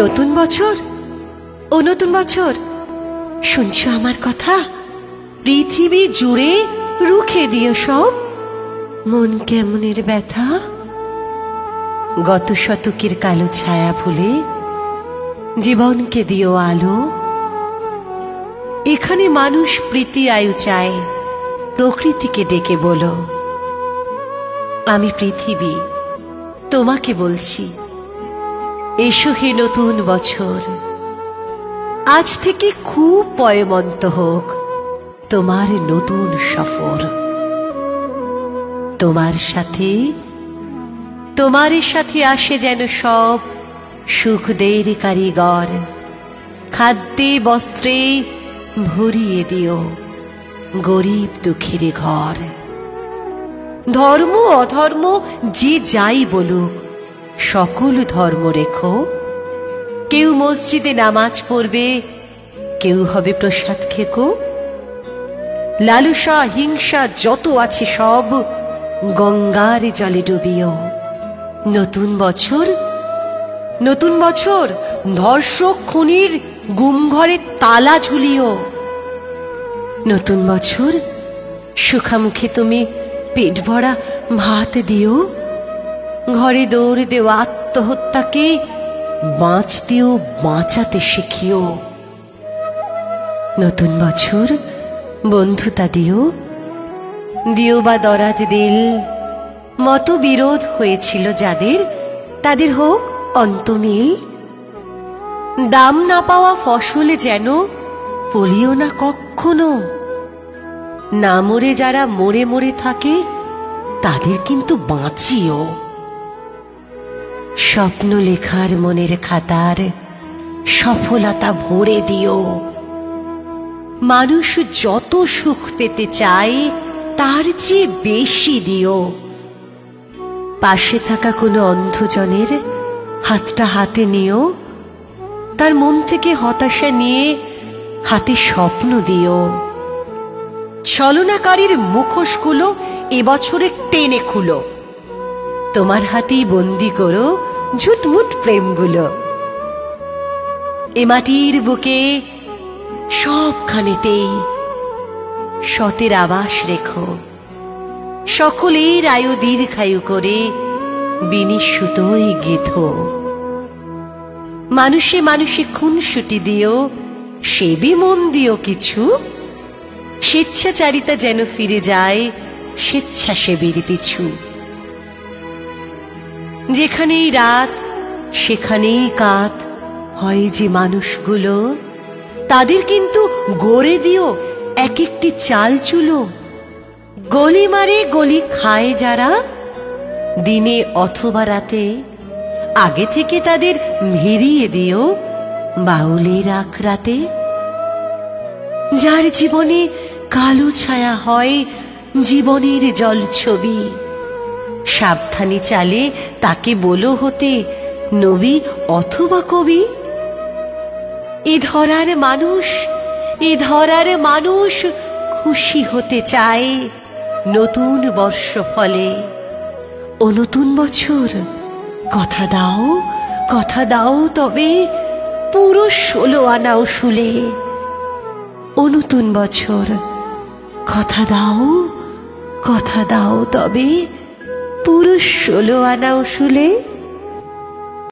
নতুন বছর, ও নতুন বছর, শুনছো আমার কথা? পৃথিবী জুড়ে রুখে দিও সব মন কেমনের ব্যথা। গত শতকের কালো ছায়া ভুলে জীবনকে দিও আলো। এখানে মানুষ প্রীতি আয়ু চায়, প্রকৃতিকে ডেকে বলো, আমি পৃথিবী তোমাকে বলছি, এসো হে নতুন বছর। আজ থেকে খুব পয়মন্ত হোক তোমার নতুন সফর। তোমার সাথে আসে যেন সব সুখদের কারিগর। খাদ্যে বস্ত্রে ভরিয়ে দিও গরিব দুঃখের ঘর। ধর্ম অধর্ম যে যাই বলুক, সকল ধর্ম রেখো। কেউ মসজিদে নামাজ পড়বে, কেউ হবে প্রসাদ খেকো। লালসা হিংসা যত আছে সব গঙ্গার জলে ডুবিও। নতুন বছর, নতুন বছর, ধর্ষক খুনির গুম ঘরে তালা ঝুলিও। নতুন বছর, সুখামুখে তুমি পেট ভরা ভাত দিও। ঘরে দৌড় দেওয়া আত্মহত্যাকে বাঁচতেও বাঁচাতে শিখিও। নতুন বছর, বন্ধুতা দিও, দিও বা দরাজ দিল। মতবিরোধ হয়েছিল যাদের, তাদের হোক অন্তমিল। দাম না পাওয়া ফসলে যেন ফলিও না কখনো। না মরে যারা মরে মরে থাকে, তাদের কিন্তু বাঁচিও। স্বপ্ন লেখার মনের খাতার সফলতা ভরে দিও। মানুষ যত সুখ পেতে চায়, তার চেয়ে বেশি দিও। পাশে থাকা কোনো অন্ধজনের হাতটা হাতে নিও। তার মন থেকে হতাশা নিয়ে হাতে স্বপ্ন দিও। ছলনাকারীর মুখোশগুলো এবছরে টেনে খুলো। তোমার হাতেই বন্দি করো ঝুটমুট প্রেমগুলো। এ মাটির বুকে সবখানেতেই সতের আবাস রেখো। সকলের আয়ু দীর্ঘায়ু করে বিনি সুতোয় গেথো। মানুষে মানুষে খুনসুটি দিও, সেবি মন দিও কিছু। স্বেচ্ছাচারিতা যেন ফিরে যায় স্বেচ্ছাসেবীর পিছু। যেখানেই রাত সেখানেই কাত হয় যে মানুষগুলো, তাদের কিন্তু গড়ে দিও এক একটি চাল চুলো। গলি মারে গলি খায় যারা, দিনে অথবা রাতে, আগে থেকে তাদের ভিড়িয়ে দিও বাউলের আখড়াতে। যার জীবনে কালো ছায়া হয় জীবনের জলছবি, সাবধানে চালে তাকে বলো হতে নবী অথবা কবি। এ ধরার মানুষ খুশি হতে চায় নতুন বর্ষ ফলে। ও নতুন বছর, কথা দাও তবে পুরো 16 আনা উসুলে। ও নতুন বছর, কথা দাও তবে পুরো 16 আনা উসুলে।